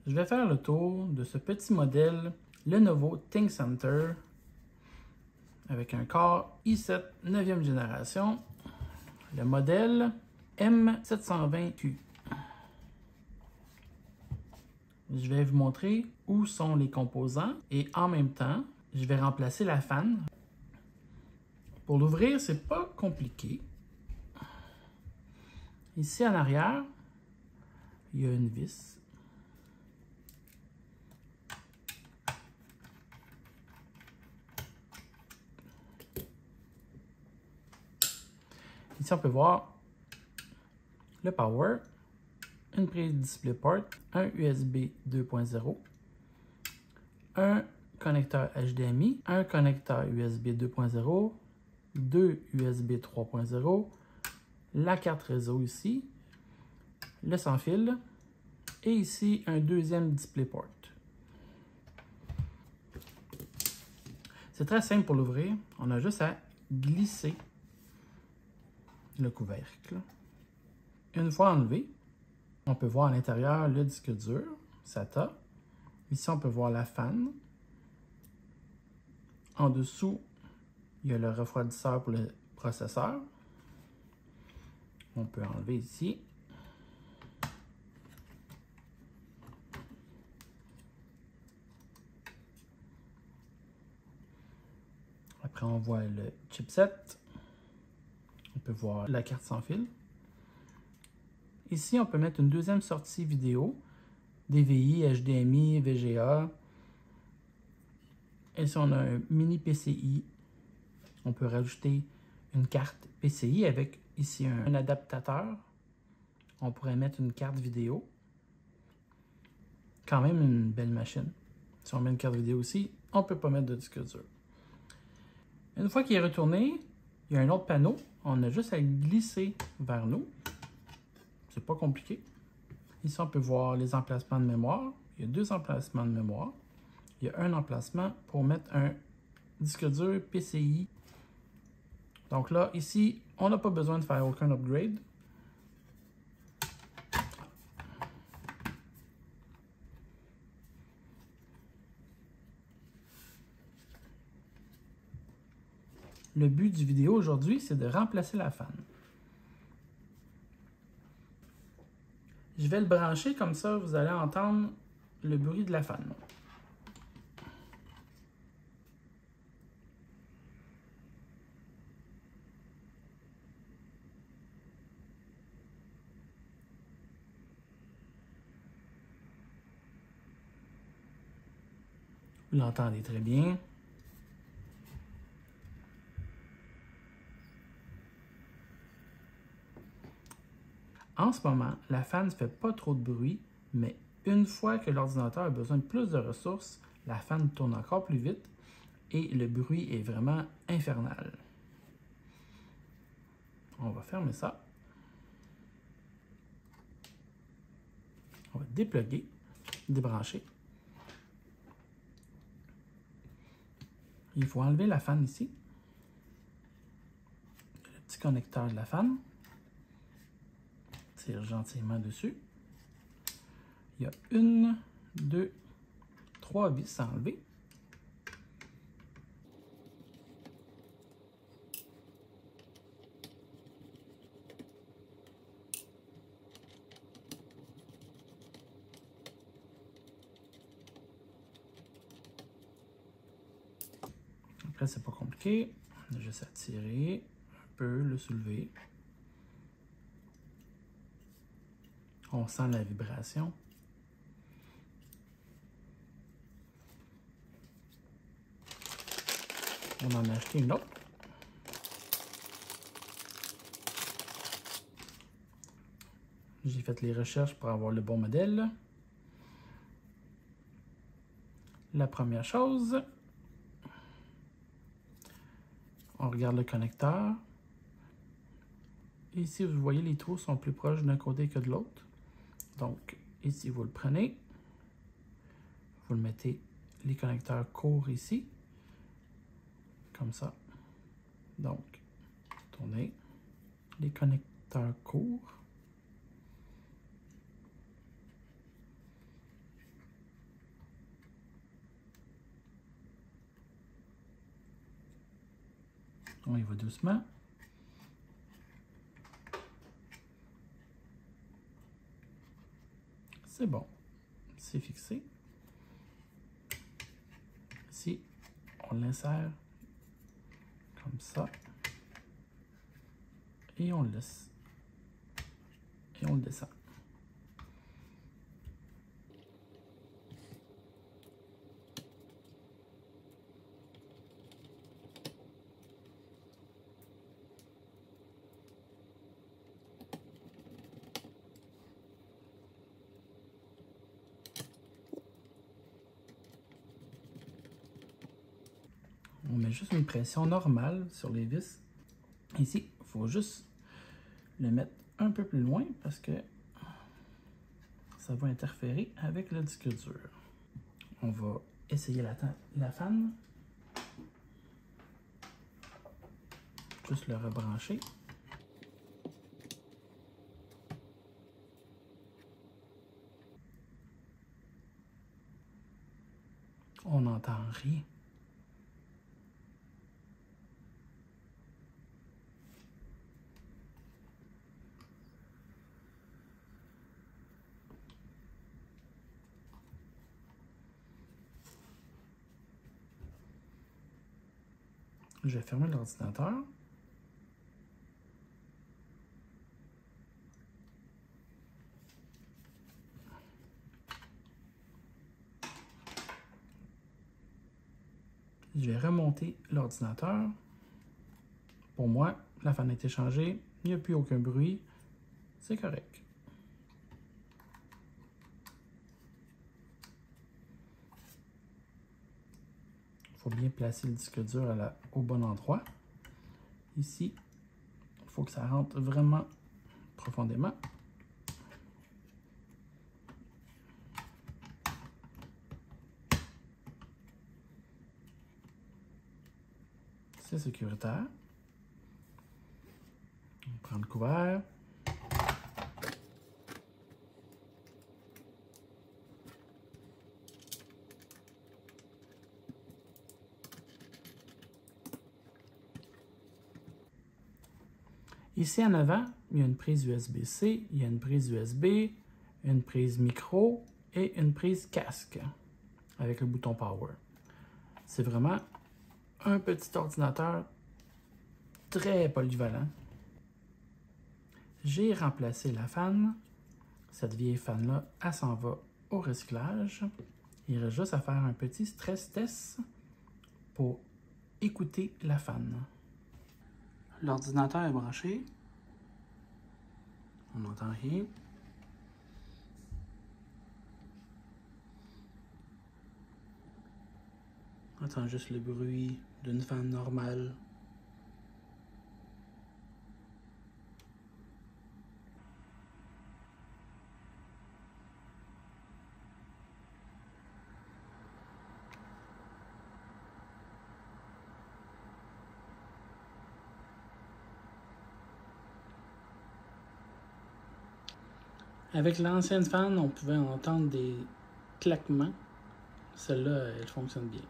je vais faire le tour de ce petit modèle Lenovo ThinkCentre avec un Core i7 9e génération, le modèle M720Q. Je vais vous montrer où sont les composants et en même temps, je vais remplacer la fan. Pour l'ouvrir, c'est pas compliqué. Ici en arrière, il y a une vis. Ici, on peut voir le power, une prise DisplayPort, un USB 2.0, un connecteur HDMI, un connecteur USB 2.0, deux USB 3.0, la carte réseau ici, le sans fil et ici un deuxième DisplayPort. C'est très simple pour l'ouvrir. On a juste à glisser le couvercle. Une fois enlevé, on peut voir à l'intérieur le disque dur, SATA. Ici, on peut voir la fan. En dessous, il y a le refroidisseur pour le processeur. On peut enlever ici. Après, on voit le chipset. On peut voir la carte sans fil. Ici, on peut mettre une deuxième sortie vidéo, DVI, HDMI, VGA. Ici, on a un mini PCI. On peut rajouter une carte PCI avec ici un adaptateur. On pourrait mettre une carte vidéo. Quand même une belle machine. Si on met une carte vidéo aussi, on ne peut pas mettre de disque dur. Une fois qu'il est retourné, il y a un autre panneau. On a juste à glisser vers nous. C'est pas compliqué. Ici, on peut voir les emplacements de mémoire. Il y a deux emplacements de mémoire. Il y a un emplacement pour mettre un disque dur PCI. Donc là, ici, on n'a pas besoin de faire aucun upgrade. Le but du vidéo aujourd'hui, c'est de remplacer la fan. Je vais le brancher comme ça, vous allez entendre le bruit de la fan. Vous l'entendez très bien. En ce moment, la fan ne fait pas trop de bruit, mais une fois que l'ordinateur a besoin de plus de ressources, la fan tourne encore plus vite et le bruit est vraiment infernal. On va fermer ça. On va dépluguer, débrancher. Il faut enlever la fan ici. Le petit connecteur de la fan. Tire gentiment dessus. Il y a une, deux, trois vis à enlever. Après, c'est pas compliqué. On a juste à tirer un peu, le soulever. On sent la vibration. On en a acheté une autre. J'ai fait les recherches pour avoir le bon modèle. La première chose, on regarde le connecteur. Ici, vous voyez, les trous sont plus proches d'un côté que de l'autre. Donc, ici, vous le prenez. Vous le mettez, les connecteurs courts ici. Comme ça. Donc, tournez. Les connecteurs courts. On y va doucement. C'est bon. C'est fixé. Ici, on l'insère comme ça. Et on le laisse. Et on le descend. On met juste une pression normale sur les vis. Ici, il faut juste le mettre un peu plus loin parce que ça va interférer avec le disque dur. On va essayer la fan. Juste le rebrancher. On n'entend rien. Je vais fermer l'ordinateur. Je vais remonter l'ordinateur. Pour moi, la fan a été changée. Il n'y a plus aucun bruit. C'est correct. Il faut bien placer le disque dur au bon endroit. Ici, il faut que ça rentre vraiment profondément. C'est sécuritaire. On prend le couvert. Ici en avant, il y a une prise USB-C, il y a une prise USB, une prise micro et une prise casque avec le bouton Power. C'est vraiment un petit ordinateur très polyvalent. J'ai remplacé la fan. Cette vieille fan-là, elle s'en va au recyclage. Il reste juste à faire un petit stress test pour écouter la fan. L'ordinateur est branché. On n'entend rien. On entend juste le bruit d'une fan normale. Avec l'ancienne fan, on pouvait entendre des claquements. Celle-là, elle fonctionne bien.